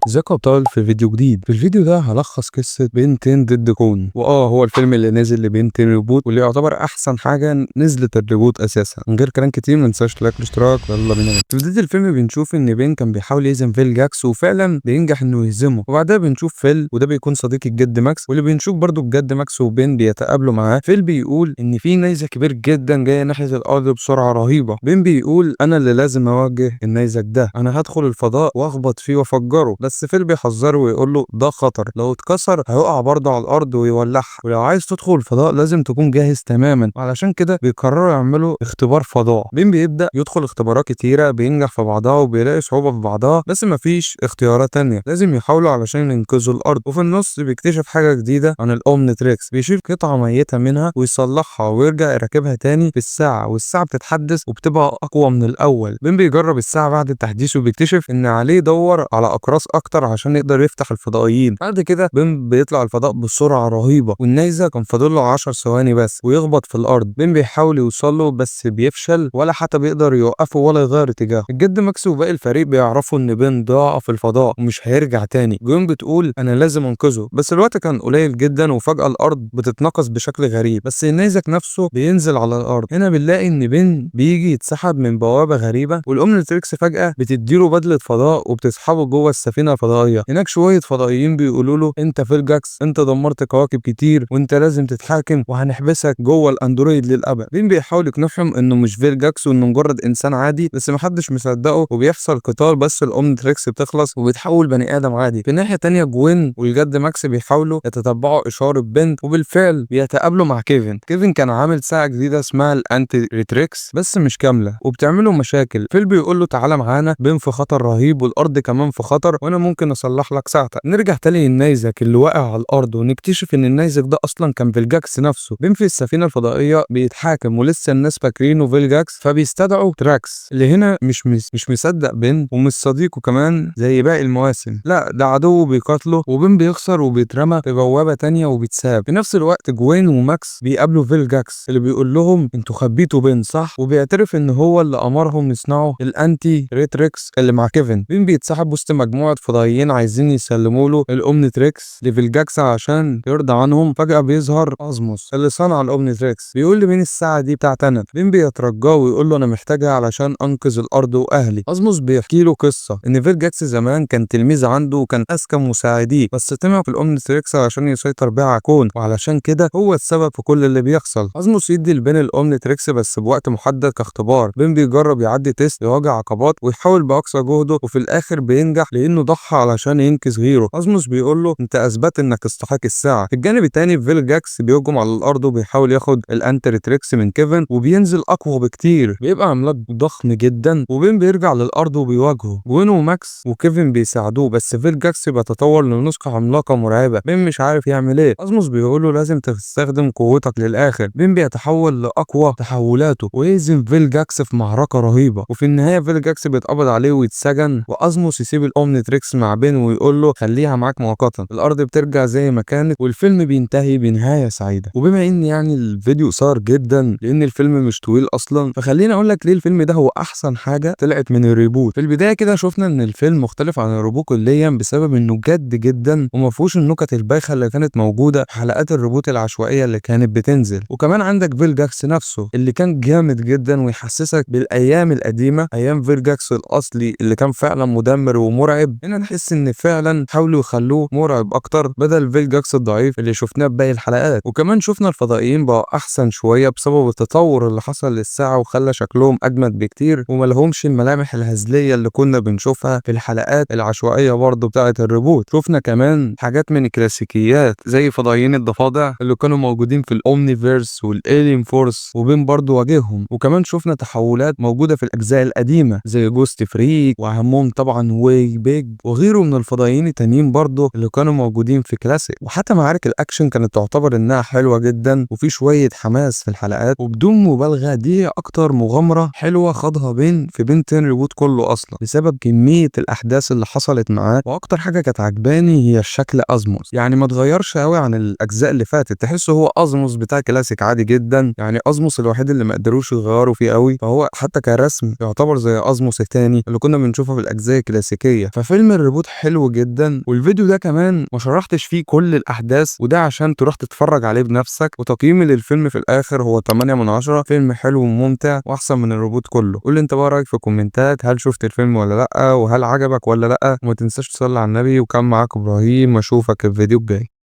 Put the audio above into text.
ازيكم يا ابطال في فيديو جديد. في الفيديو ده هلخص قصه بنتين ضد كون، هو الفيلم اللي نازل لبنتين ريبوت، واللي يعتبر احسن حاجه نزلت الريبوت اساسا. من غير كلام كتير ما تنساش لايك والاشتراك، يلا بينا. في بدايه الفيلم بنشوف ان بين كان بيحاول يهزم فيل جاكس، وفعلا بينجح انه يهزمه. وبعدها بنشوف فيل، وده بيكون صديق الجد ماكس، واللي بنشوف برضو الجد ماكس وبين بيتقابلوا معاه. فيل بيقول ان في نيزك كبير جدا جاي ناحيه الارض بسرعه رهيبه. بين بيقول انا اللي لازم اواجه النيزك ده، انا هدخل الفضاء واخبط فيه وافجره. بس فيل بيحذره ويقول له ده خطر، لو اتكسر هيقع برضه على الارض ويولعها، ولو عايز تدخل الفضاء لازم تكون جاهز تماما. وعلشان كده بيقرروا يعملوا اختبار فضاء. بين بيبدا يدخل اختبارات كتيره، بينجح في بعضها وبيلاقي صعوبه في بعضها، بس مفيش اختيارات تانية، لازم يحاولوا علشان ينقذوا الارض. وفي النص بيكتشف حاجه جديده عن الاومنتريكس، بيشيل قطعه ميته منها ويصلحها ويرجع يركبها تاني في الساعه، والساعه بتتحدث وبتبقى اقوى من الاول. بين بيجرب الساعه بعد التحديث وبيكتشف ان عليه يدور على اقراص اكتر عشان يقدر يفتح الفضائيين. بعد كده بين بيطلع الفضاء بسرعه رهيبه، والنيزه كان فاضل له 10 ثواني بس ويخبط في الارض. بين بيحاول يوصل له بس بيفشل، ولا حتى بيقدر يوقفه ولا يغير اتجاهه. الجد ماكس وباقي الفريق بيعرفوا ان بين ضاع في الفضاء ومش هيرجع تاني. جوين بتقول انا لازم انقذه، بس الوقت كان قليل جدا، وفجاه الارض بتتنقص بشكل غريب، بس النيزك نفسه بينزل على الارض. هنا بنلاقي ان بين بيجي يتسحب من بوابه غريبه، والاومنتريكس فجاه بتديله بدله فضاء وبتسحبه جوه السفينه الفضائيه. هناك شويه فضائيين بيقولوا له انت فيل جاكس، انت دمرت كواكب كتير وانت لازم تتحاكم وهنحبسك جوه الاندرويد للابد. بين بيحاول يقنعهم انه مش فيل جاكس وانه مجرد انسان عادي، بس محدش مصدقه وبيحصل قتال، بس الاومنتريكس بتخلص وبيتحول بني ادم عادي. في ناحيه تانية جوين والجد ماكس بيحاولوا يتتبعوا اشاره بنت، وبالفعل بيتقابلوا مع كيفن. كيفن كان عامل ساعه جديده اسمها الانتي ريتريكس بس مش كامله، وبتعمله مشاكل. فيل بيقول له تعالى معانا، بين في خطر رهيب والارض كمان في خطر، وانا ممكن اصلح لك ساعتك. نرجع تاني للنيزك اللي واقع على الارض، ونكتشف ان النيزك ده اصلا كان فيل جاكس نفسه. بين في السفينه الفضائيه بيتحاكم، ولسه الناس فاكرينه فيل جاكس، فبيستدعوا تراكس اللي هنا مش مصدق بين، ومش صديقه كمان زي باقي المواسم، لا ده عدو بيقاتله. وبين بيخسر وبيترمى في بوابه تانية وبيتساب. في نفس الوقت جوين وماكس بيقابلوا فيل جاكس اللي بيقول لهم انتوا خبيتوا بين صح، وبيعترف ان هو اللي امرهم يصنعوا الانتي ريتريكس اللي مع كيفن. بين بيتسحب وسط مجموعه فضائيين عايزين يسلموا له الاومنتريكس لفيل جاكس عشان يرضى عنهم. فجاه بيظهر ازموس اللي صنع الاومنتريكس، بيقول لي مين الساعه دي بتاعت انا. بين بيترجاه ويقول له انا محتاجها علشان انقذ الارض واهلي. ازموس بيحكي له قصه ان فيل جاكس زمان كان تلميذ عنده وكان اذكى مساعديه، بس طمع في الاومنتريكس علشان يسيطر بيها على الكون، وعلشان كده هو السبب في كل اللي بيحصل. ازموس يدي لبين الاومنتريكس بس بوقت محدد كاختبار. بين بيجرب يعدي تيست، يواجه عقبات ويحاول باقصى جهده، وفي الاخر بينجح لانه ضحى علشان ينقذ غيره. ازموس بيقول له انت اثبت انك تستحق الساعه. في الجانب الثاني فيل جاكس بيهجم على الارض وبيحاول ياخد الانتريتريكس من كيفن، وبينزل اقوى بكتير، بيبقى عملاق ضخم جدا. وبين بيرجع للارض وبيواجهه. جوين وماكس وكيفن بيساعدوه، بس فيل جاكس بيتطور لنسخه عملاقه مرعبه. بين مش عارف يعمل ايه. ازموس بيقول له لازم تستخدم قوتك للاخر. بين بيتحول لاقوى تحولاته ويهزم فيل جاكس في معركه رهيبه، وفي النهايه فيل جاكس بيتقبض عليه ويتسجن، وازموس يسيب الاومنتريكس مع بين ويقول له خليها معاك مؤقتا. الارض بترجع زي ما كانت، والفيلم بينتهي بنهايه سعيده. وبما ان الفيديو قصير جدا لان الفيلم مش طويل اصلا، فخليني اقول لك ليه الفيلم ده هو احسن حاجه طلعت من الريبوت. في البدايه كده شفنا ان الفيلم مختلف عن الريبوت كليا بسبب انه جد جدا وما فيهوش النكت البايخه اللي كانت موجوده في حلقات الريبوت العشوائيه اللي كانت بتنزل. وكمان عندك فيل جاكس نفسه اللي كان جامد جدا ويحسسك بالايام القديمه، ايام فيل جاكس الاصلي اللي كان فعلا مدمر ومرعب. هنا نحس ان فعلا حاولوا يخلوه مرعب اكتر بدل فيل جاكس الضعيف اللي شفناه في باقي الحلقات. وكمان شفنا الفضائيين بقوا احسن شويه بسبب التطور اللي حصل للساعه، وخلى شكلهم اجمد بكتير، وما لهمش الملامح الهزليه اللي كنا بنشوفها في الحلقات العشوائيه برضه بتاعه الريبوت. شفنا كمان حاجات من الكلاسيكيات زي فضائيين الضفادع اللي كانوا موجودين في الاومنيفيرس والالين فورس، وبين برضه واجههم. وكمان شفنا تحولات موجوده في الاجزاء القديمه زي جوست فريك، واهمهم طبعا واي بيج وغيره من الفضائيين التانيين برضه اللي كانوا موجودين في كلاسيك. وحتى معارك الاكشن كانت تعتبر انها حلوه جدا وفي شويه حماس في الحلقات، وبدون مبالغه دي اكتر مغامره حلوه خاضها في بين 10 ريبوت كله اصلا، بسبب كميه الاحداث اللي حصلت معاه. واكتر حاجه كانت عجباني هي الشكل ازموس، يعني ما اتغيرش قوي عن الاجزاء اللي فاتت، تحسه هو ازموس بتاع كلاسيك عادي جدا، يعني ازموس الوحيد اللي ما قدروش يغيروا فيه قوي، فهو حتى كرسم يعتبر زي ازموس التاني اللي كنا بنشوفه في الاجزاء الكلاسيكيه. ففيلم الريبوت حلو جدا، والفيديو ده كمان ما شرحتش فيه كل الاحداث، وده عشان تروح تتفرج عليه بنفسك. وتقييمي للفيلم في الاخر هو 8 من 10، فيلم حلو وممتع واحسن من الريبوت كله. قول لي انت بقى رايك في الكومنتات، هل شفت الفيلم ولا لا، وهل عجبك ولا لا؟ وما تنساش تصلي على النبي. وكان معاك ابراهيم، اشوفك الفيديو الجاي.